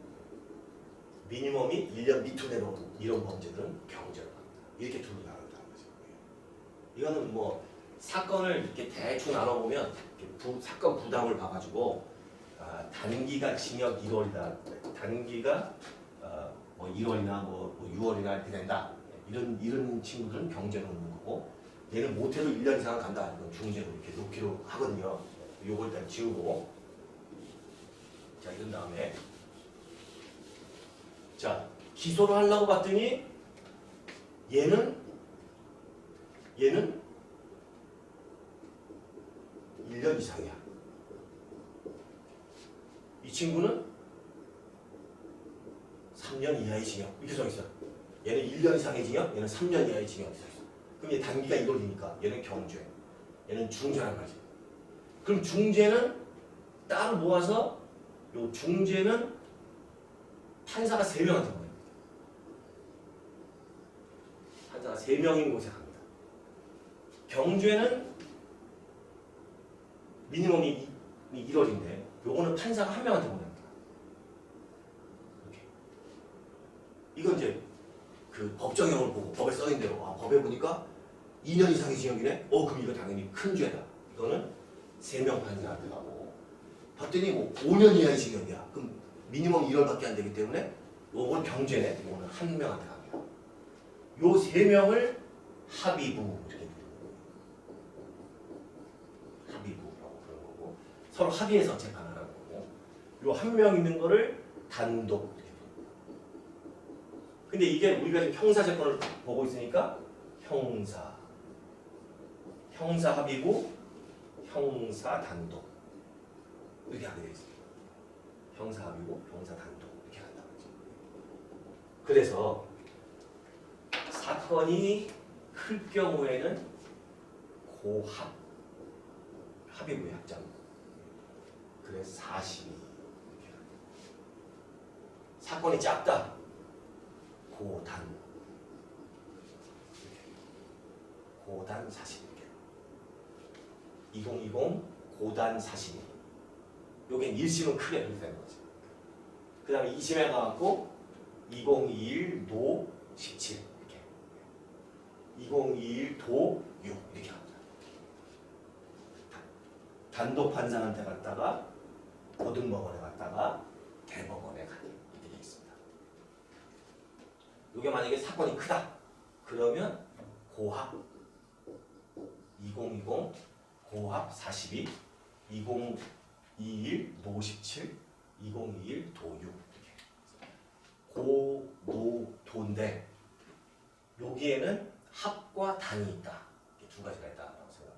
미니멈이 1년 밑으로 내려오는 이런 범죄들은 경죄를 합니다. 이렇게 둘로 나눈다는 거죠. 이거는 뭐 사건을 이렇게 대충 나눠보면 이렇게 사건 부담을 봐가지고 단기가 징역 1월이다. 단기가 뭐 1월이나 뭐 6월이나 이렇게 된다. 이런 친구들은 경제로 놓는 거고 얘는 못해도 1년 이상 간다. 이건 중죄로 이렇게 놓기로 하거든요. 요걸 일단 지우고 자 이런 다음에 자 기소를 하려고 봤더니 얘는 1년 이상이야. 이 친구는 3년 이하의 징역 이렇게 써 있어. 얘는 1년 이상의 징역, 얘는 3년 이하의 징역이 써 있어. 그럼 얘 단기가 1월이니까 얘는 경죄, 얘는 중죄란 말이지. 그럼 중죄는 따로 모아서 요 중죄는 판사가 3명한테 모여요. 판사가 3명인 곳에 갑니다. 경죄는 미니멈이 1월인데 요거는 판사가 1명한테 보냅니다. 이렇게. 이건 이제 그 법정형을 보고 법에 써있는 대로 법에 보니까 2년 이상의 징역이네? 그럼 이거 당연히 큰 죄다. 이거는 3명 판사한테 가고 봤더니 뭐 5년 이하의 징역이야. 그럼 미니멈 1월밖에 안 되기 때문에 요건 경죄네. 요거는 1명한테 갑니다. 요 3명을 합의부 이렇게 합의부라고 그러는 거고 서로 합의해서 재판을 하는 거고 요 1명 있는 거를 단독 이렇게 부릅니다. 근데 이게 우리가 지금 형사 재판을 보고 있으니까 형사 합의부, 형사 단독 이렇게 하게 되어 있습니다. 형사 합의부, 형사 단독 이렇게 한다고 하죠. 그래서 사건이 클 경우에는 고합 합의부의 합장 그래서 42 이렇게 합니다. 사건이 작다 고단 고단 42개 2020 고단 42 요게 1심은 크게 이렇게 되는 거죠. 그 다음에 2심에 가갖고 2021 노 17 이렇게 2021 도 6 이렇게 합니다. 단독 판사한테 갔다가 고등법원에 갔다가 대법원에 가는 일이 있습니다. 이게 만약에 사건이 크다 그러면 고합 2020 고합 42 2021 노 17 2021 도 6 고, 노, 도인데 여기에는 합과 단이 있다. 이렇게 두 가지가 있다라고 생각.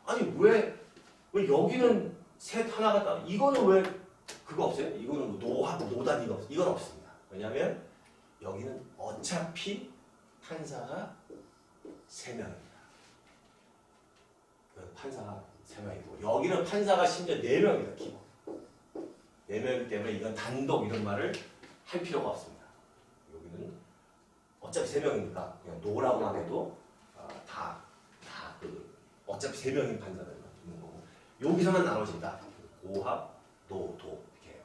아니 왜 여기는 셋 하나가 따? 이거는 왜 그거 없어요? 이거는 뭐 노합, 노단 이거 없어요? 이건 없습니다. 왜냐하면 여기는 어차피 판사가 3명입니다. 판사가 3명이고 여기는 판사가 심지어 4명입니다. 기본 4명이기 때문에 이건 단독 이런 말을 할 필요가 없습니다. 여기는 어차피 3명이니까 그냥 노라고만 해도 어차피 3명인 판사들만 있는 거고 여기서만 나눠진다. 고합, 노, 도 이렇게 해요.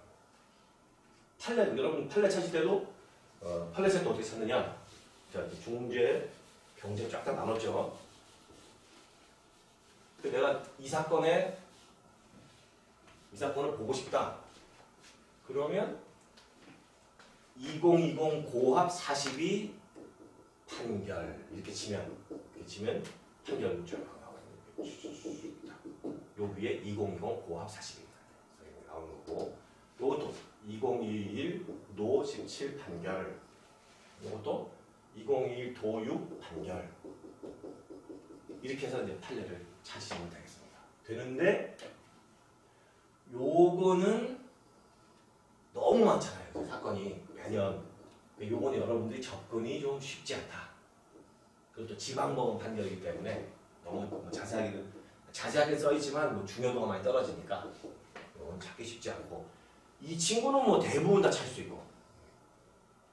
판례 여러분 판례 찾을 때도 판례 찾을 때 어떻게 찾느냐? 자 중죄, 경죄 쫙 다 나눴죠. 근데 내가 이 사건을 보고 싶다. 그러면 2020 고합 42 판결 이렇게 치면 판결 문자가 나오거든요. 요 위에 2020 고합 42입니다. 나오는 거고 요것도 2021 노 17 판결 요것도 2021 도 6 판결 이렇게 해서 이제 판례를 찾으시면 되겠습니다. 되는데 요거는 너무 많잖아요. 사건이 매년. 요거는 여러분들이 접근이 좀 쉽지 않다. 그리고 또 지방법원 판결이기 때문에 너무 자세하게 써있지만 뭐 중요도가 많이 떨어지니까 요건 찾기 쉽지 않고 이 친구는 뭐 대부분 다 찾을 수 있고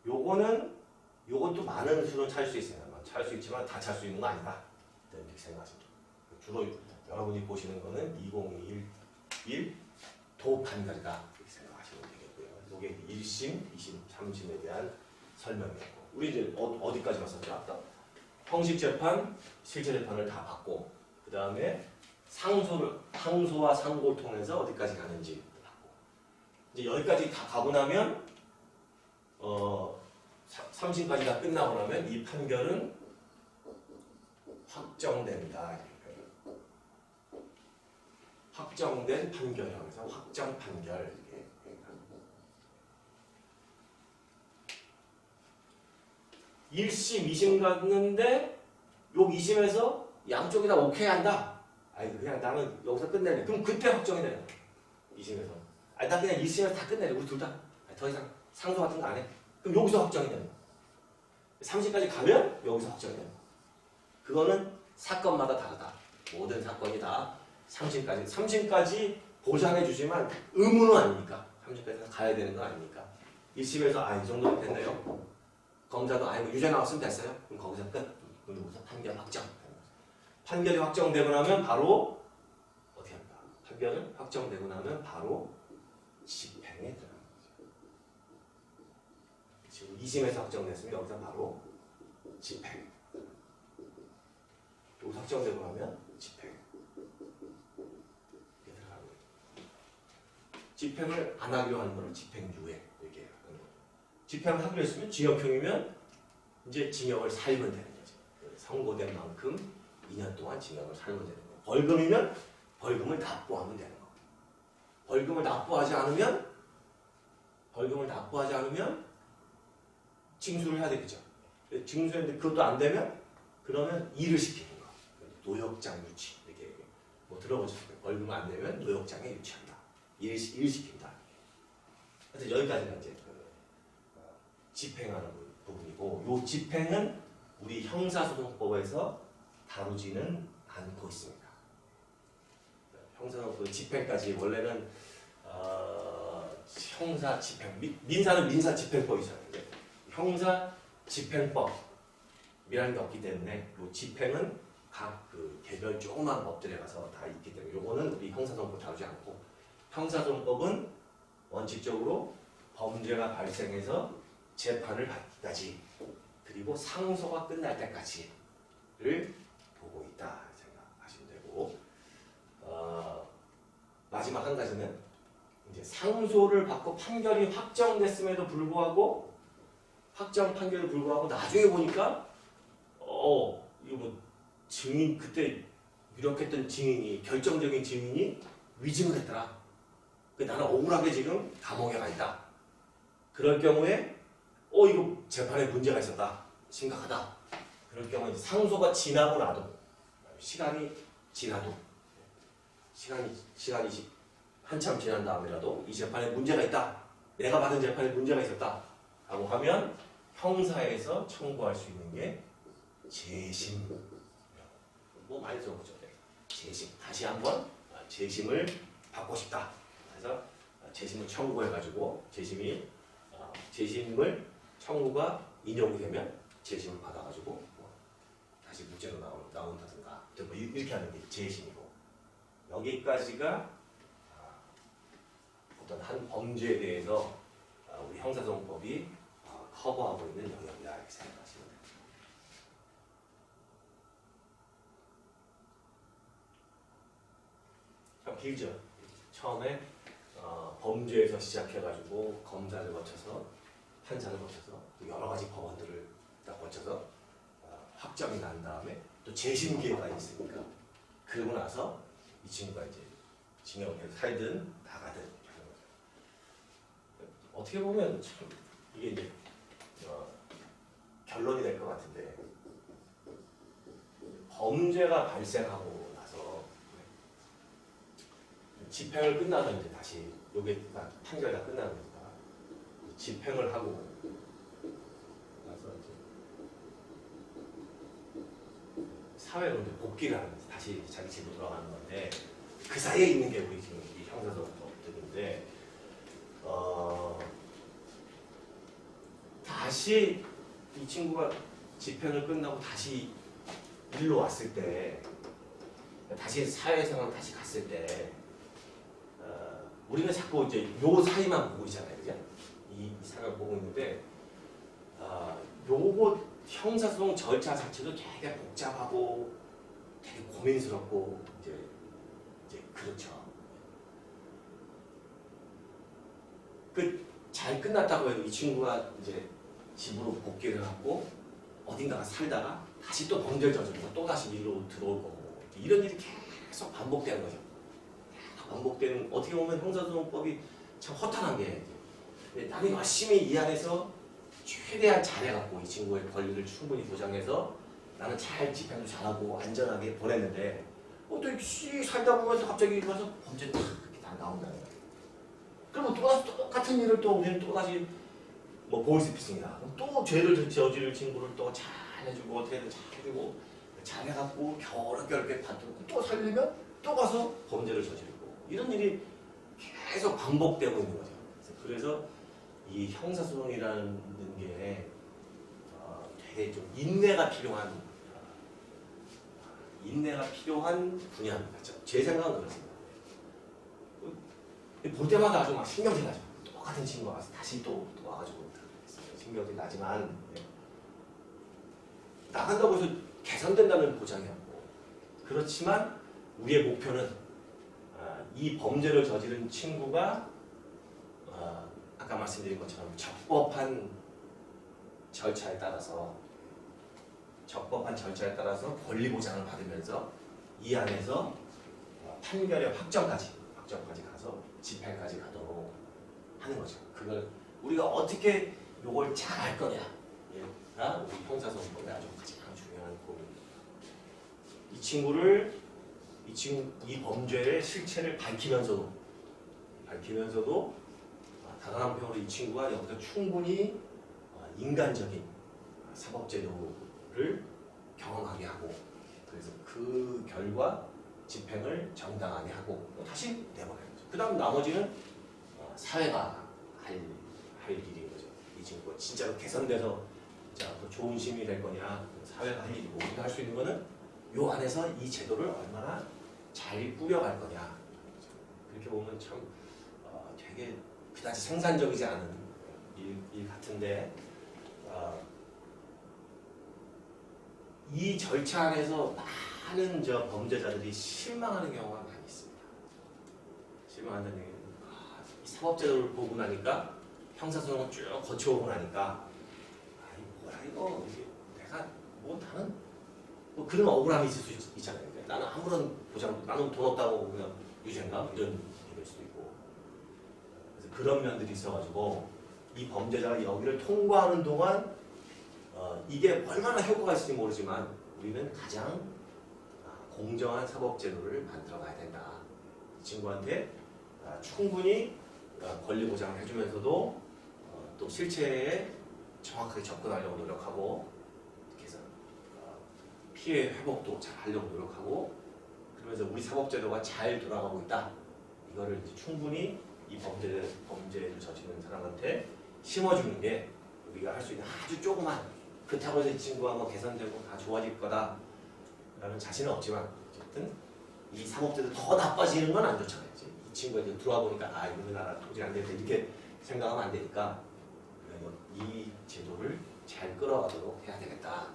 요것도 많은 수는 찾을 수 있어요. 찾을 수 있지만 다 찾을 수 있는 거 아니다. 이렇게 생각하시면 주로 여러분이 보시는 거는 2021 도 판결이다. 이렇게 생각하시면 되겠고요. 이게 1심, 2심, 3심에 대한 설명이었고 우리 이제 어디까지 봤었죠? 아까 형식 재판, 실제 재판을 다 봤고 그 다음에 상소와 상고를 통해서 어디까지 가는지 봤고 이제 여기까지 다 가고 나면 3심까지 다 끝나고 나면 이 판결은 확정된다. 확정된 판결이라고 해서 확정 판결 이렇게 얘기합니다. 1심, 2심 갔는데 요 2심에서 양쪽이 다 오케이 한다. 아니 그냥 나는 여기서 끝낼래. 그럼 그때 확정이 돼요. 2심에서. 아니 나 그냥 1심에서 다 끝낼래. 우리 둘 다. 더 이상 상소 같은 거 안 해. 그럼 여기서 확정이 돼요. 3심까지 가면 여기서 확정이 돼요. 그거는 사건마다 다르다. 모든 사건이 다 3심까지 보장해 주지만 의무는 아니니까 3심까지 가야 되는 건 아니니까 1심에서 이 정도면 됐네요. 검사도 뭐 유죄 나왔으면 됐어요. 그럼 거기서 끝. 그럼 여기서 판결 확정. 판결이 확정되고 나면 바로 어떻게 합니까? 판결은 확정되고 나면 바로 집행에 들어가는 거죠. 지금 2심에서 확정됐으면 여기서 바로 집행. 여기서 확정되고 나면 집행. 집행을 안 하기로 하는 거를 집행유예 이렇게 하는 거죠. 집행을 하기로 했으면 징역형이면 이제 징역을 살면 되는 거죠. 선고된 만큼 2년 동안 징역을 살면 되는 거예요. 벌금이면 벌금을 납부하면 되는 거예요. 벌금을 납부하지 않으면 징수를 해야 되겠죠. 징수했는데 그것도 안 되면 그러면 일을 시키는 거예요. 노역장 유치 이렇게 뭐 들어보셨어요. 벌금 안 내면 노역장에 유치한다. 일 시킨다. 그래서 여기까지가 이제 집행하는 부분이고, 요 집행은 우리 형사소송법에서 다루지는 않고 있습니다. 형사소송법 집행까지 원래는 형사 집행, 민사는 민사 집행법이 있었는데 형사 집행법이라는 게 없기 때문에 요 집행은 각 그 개별 조그만 법들에 가서 다 있기 때문에 요거는 우리 형사소송법 다루지 않고. 형사소송법은 원칙적으로 범죄가 발생해서 재판을 받기까지 그리고 상소가 끝날 때까지를 보고 있다 생각하시면 되고 상소를 받고 판결이 확정됐음에도 불구하고 확정 판결에 불구하고 나중에 보니까 이거 뭐 증인 그때 유력했던 증인이 결정적인 증인이 위증을 했더라. 나는 억울하게 지금 감옥에 가 있다. 그럴 경우에 이거 재판에 문제가 있었다. 심각하다. 그럴 경우에 이제 상소가 지나고 나도 시간이 지나도 시간이 한참 지난 다음에라도 이 재판에 문제가 있다. 내가 받은 재판에 문제가 있었다. 라고 하면 형사에서 청구할 수 있는 게 재심. 뭐 많이 들어보죠. 재심. 다시 한번 재심을 받고 싶다. 그래서 재심을 청구해가지고 재심을 청구가 인용이 되면 재심을 받아가지고 다시 무죄로 나온다든가 뭐 이렇게 하는 게 재심이고 여기까지가 어떤 한 범죄에 대해서 우리 형사소송법이 커버하고 있는 영역이다 이렇게 생각하시면 됩니다. 참 길죠. 처음에 범죄에서 시작해가지고 검사를 거쳐서 판사를 거쳐서 또 여러 가지 법원들을 다 거쳐서 확정이 난 다음에 또 재심 기회가 있으니까 그러고 나서 이 친구가 이제 징역을 계속 살든 나가든 하는 거죠. 어떻게 보면 참 이게 이제 결론이 될 것 같은데 범죄가 발생하고 나서 집행을 끝나서 이제 다시 요게 판결 다 끝나는 거니까 집행을 하고 나서 이제 사회로 이제 복귀를 하는 거죠. 다시 자기 집으로 돌아가는 건데 그 사이에 있는 게 우리 지금 이 형사소송법들인데 다시 이 친구가 집행을 끝나고 다시 일로 왔을 때 다시 사회생활 다시 갔을 때 우리는 자꾸 이제 요 사이만 보고 있잖아요, 그죠? 이 사이만 보고 있는데 요거 형사소송 절차 자체도 되게 복잡하고 되게 고민스럽고 이제 그렇죠. 잘 끝났다고 해도 이 친구가 이제 집으로 복귀를 하고 어딘가가 살다가 다시 또 범죄를 저지르고 또 다시 일로 들어올 거고 이런 일이 계속 반복되는 거죠. 반복되는 어떻게 보면 형사소송법이 참 허탄한 게 나는 열심히 이 안에서 최대한 잘해갖고 이 친구의 권리를 충분히 보장해서 나는 잘 집행도 잘하고 안전하게 보냈는데 또 살다 보면서 갑자기 와서 범죄 그렇게 다 나온다는 거예요. 그러면 또다시 똑같은 일을 또 우리는 또다시 뭐 보이스피싱이다. 또 죄를 저지를 친구를 또 잘해주고 어떻게든 잘해주고 잘해갖고 겨우럽게 받고 또 살리면 또 가서 범죄를 저지르고 이런 일이 계속 반복되고 있는 거죠. 그래서 이 형사소송이라는 게 되게 좀 인내가 필요한 분야입니다. 제 생각은 그렇습니다. 볼 때마다 아주 막 신경질 나죠. 똑같은 친구가 와서 다시 또 와가지고 신경질 나지만 나간다고 해서 개선된다는 보장이 없고 그렇지만 우리의 목표는 이 범죄를 저지른 친구가 아까 말씀드린 것처럼 적법한 절차에 따라서 권리 보장을 받으면서 이 안에서 판결의 확정까지 가서 집행까지 가도록 하는 거죠. 그걸 우리가 어떻게 이걸 잘 할 거냐가 우리 형사소송법의 아주 가장 중요한 고민입니다. 이 범죄의 실체를 밝히면서도 다른 한편으로 이 친구가 여기서 충분히 인간적인 사법제도를 경험하게 하고 그래서 그 결과 집행을 정당하게 하고 다시 내보내는 거죠. 그 다음 나머지는 사회가 할 일인 거죠. 이 친구가 진짜로 개선돼서 더 좋은 시민이 될 거냐 사회가 할 일이고 우리가 할 수 있는 거는 요 안에서 이 제도를 얼마나 잘 꾸려갈 거냐. 그렇게 보면 참 되게 그다지 생산적이지 않은 일 같은데 이 절차 안에서 많은 범죄자들이 실망하는 경우가 많이 있습니다. 실망한다는 얘기는 이 사법제도를 보고 나니까 형사소송을 쭉 거쳐오고 나니까 아 이거 뭐야 이거 이게 내가 뭐 나는 뭐 그런 억울함이 있을 수 있잖아요. 그러니까 나는 아무런 보장 나는 돈 없다고 그냥 유죄인가 이런 얘기일 수도 있고 그래서 그런 면들이 있어가지고 이 범죄자가 여기를 통과하는 동안 이게 얼마나 효과가 있을지 모르지만 우리는 가장 공정한 사법제도를 만들어가야 된다. 이 친구한테 충분히 권리 보장을 해주면서도 또 실체에 정확하게 접근하려고 노력하고 이렇게 해서 피해 회복도 잘 하려고 노력하고 그러면서 우리 사법제도가 잘 돌아가고 있다. 이거를 이제 충분히 이 범죄를 저지른 사람한테 심어주는 게 우리가 할 수 있는 아주 조그만 그렇다고 해서 이 친구가 뭐 개선되고 다 좋아질 거다 라는 자신은 없지만 어쨌든 이 사법제도 더 나빠지는 건 안 좋잖아요. 이 친구가 이제 들어와 보니까 아 우리나라 도저히 안 되겠다 이렇게 생각하면 안 되니까 이 제도를 잘 끌어가도록 해야 되겠다.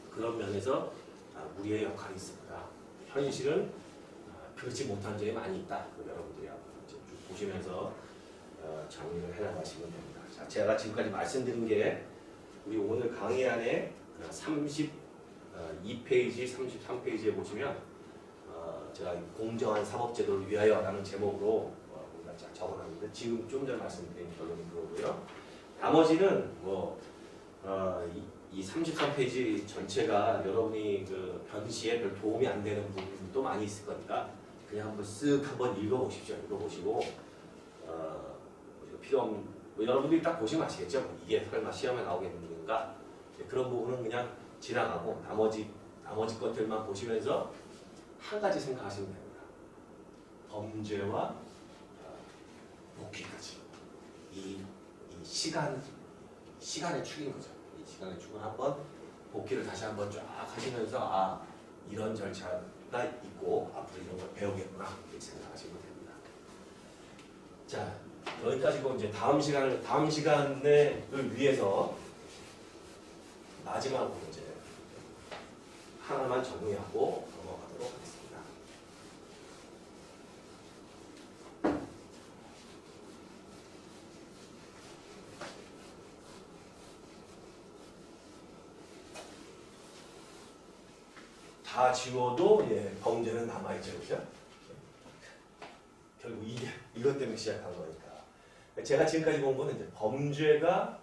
그런 면에서 우리의 역할이 있습니다. 현실은 그렇지 못한 점이 많이 있다. 여러분들이 쭉 보시면서 정리를 해나가시면 됩니다. 자, 제가 지금까지 말씀드린 게 우리 오늘 강의 안에 32페이지, 33페이지에 보시면 제가 공정한 사법제도를 위하여라는 제목으로 우리가 적어놨는데 지금 좀 전에 말씀드린 결론이 그거고요. 나머지는 이 33페이지 전체가 여러분이 그 변시에 별 도움이 안 되는 부분도 많이 있을 거니까 그냥 한번 쓱 한번 읽어보십시오. 읽어보시고 필요 없는 여러분들이 딱 보시면 아시겠죠? 이게 설마 시험에 나오겠는가? 그런 부분은 그냥 지나가고 나머지 것들만 보시면서 한 가지 생각하시면 됩니다. 범죄와 복귀까지 이 시간의 축인 거죠. 이 시간의 축은 한번 복귀를 다시 한번 쫙 하시면서 이런 절차가 있고 앞으로 이런 걸 배우겠구나 이렇게 생각하시면 됩니다. 자 여기까지고 이제 다음 시간을 위해서 마지막으로 이제 하나만 정리하고 넘어가도록 하겠습니다. 다 지워도 범죄는 남아있죠, 그죠? 결국 이것 때문에 시작한 거니까. 제가 지금까지 본 거는 이제 범죄가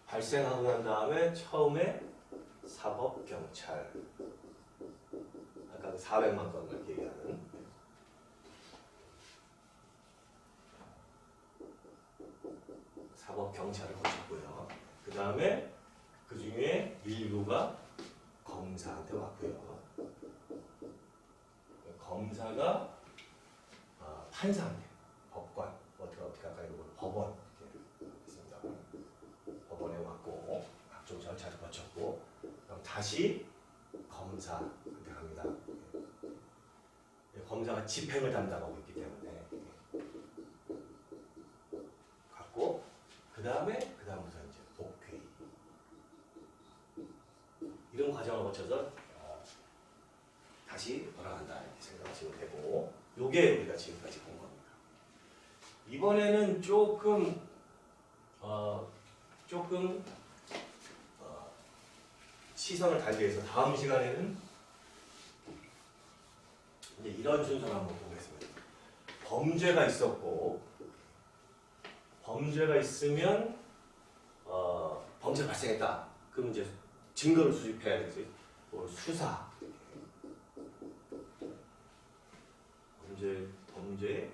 발생하고 난 다음에 처음에 사법경찰, 아까 400만 건을 얘기하는 사법경찰을 거쳤고요. 그 다음에 그 중에 일부가 검사한테 왔고요. 검사가 판사한테, 법관, 어떻게 할까 이거 법원 이렇게 있습니다. 법원에 왔고 각종 절차를 거쳤고 그럼 다시 검사한테 갑니다. 검사가 집행을 담당하고 있기 때문에 갔고 그다음부터 이제 복귀 이런 과정을 거쳐서 다시 돌아간다 이렇게 생각하시면 되고 요게 우리가 지금까지 본 겁니다. 이번에는 조금 시선을 달리 해서 다음 시간에는 이제 이런 순서를 한번 보겠습니다. 범죄가 있었고 범죄가 있으면 범죄 발생했다. 그럼 이제 증거를 수집해야 되겠어요. 수사 범죄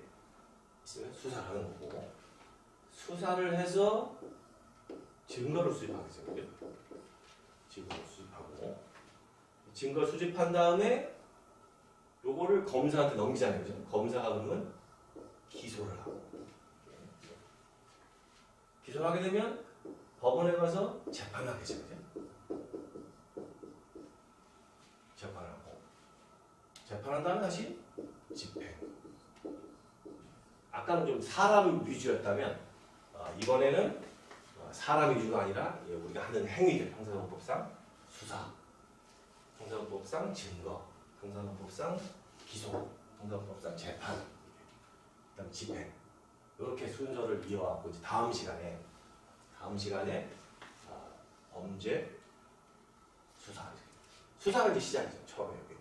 있으면 수사를 하는 거고 수사를 해서 증거를 수집하겠죠. 증거를 수집하고 증거 수집한 다음에 요거를 검사한테 넘기잖아요. 그죠? 검사가 그러면 기소를 하고 기소를 하게 되면 법원에 가서 재판을 하겠죠. 재판하고 재판한 다음에 다시 집행. 아까는 좀 사람 위주였다면 이번에는 사람 위주가 아니라 우리가 하는 행위들, 형사소송법상 수사, 형사소송법상 증거, 형사소송법상 기소, 형사소송법상 재판, 그다음 집행 이렇게 순서를 이어갖고 이제 다음 시간에 범죄 수사가 이제 시작이죠. 처음에 여기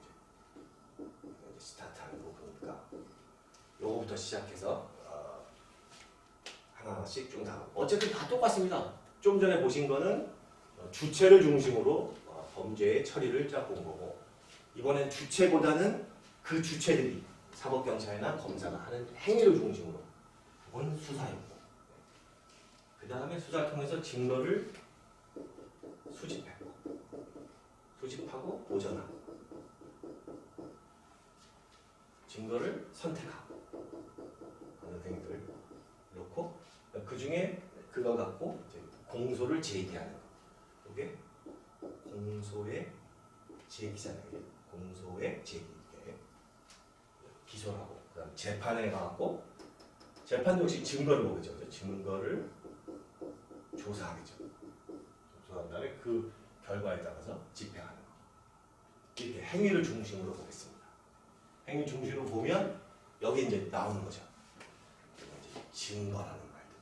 이제 스타트하는 부분이니까 요거부터 시작해서 하나하나씩 좀 다 어쨌든 다 똑같습니다. 좀 전에 보신 거는 주체를 중심으로 범죄의 처리를 쫙 본 거고 이번엔 주체보다는 그 주체들이 사법경찰이나 검사가 하는 행위를 중심으로 그건 수사였고 그 다음에 수사를 통해서 증거를 수집하고 보존하고 증거를 선택하고 하는 행위들 놓고 그 중에 그거 갖고 이제 공소를 제기하는 거. 이게 공소의 제기잖아요. 공소의 제기. 기소를 하고 그다음 재판에 가고 재판도 역시 증거를 보겠죠. 증거를 조사하겠죠. 조사한 다음에 그 결과에 따라서 집행하는 거. 이렇게 행위를 중심으로 보겠습니다. 행위 중심으로 보면 여기 이제 나오는 거죠. 이제 증거라는 말들.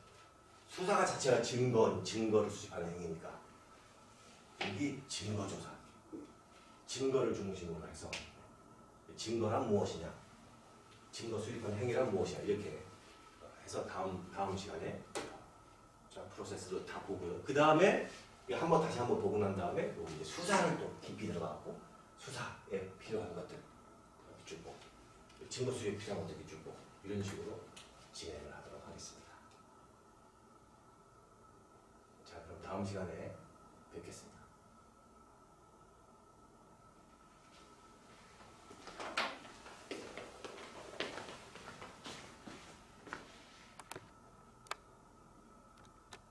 수사가 자체가 증거를 수집하는 행위니까 여기 증거 조사. 증거를 중심으로 해서 증거란 무엇이냐? 증거 수집하는 행위란 무엇이냐? 이렇게 해서 다음 시간에 자 프로세스로 다 보고요. 그 다음에 다시 한번 보고 난 다음에 이제 수사를 또 깊이 들어가고 수사에 필요한 것들 쭉 보고 증거 수집에 필요한 것들 쭉 보고 이런 식으로 진행을 하도록 하겠습니다. 자 그럼 다음 시간에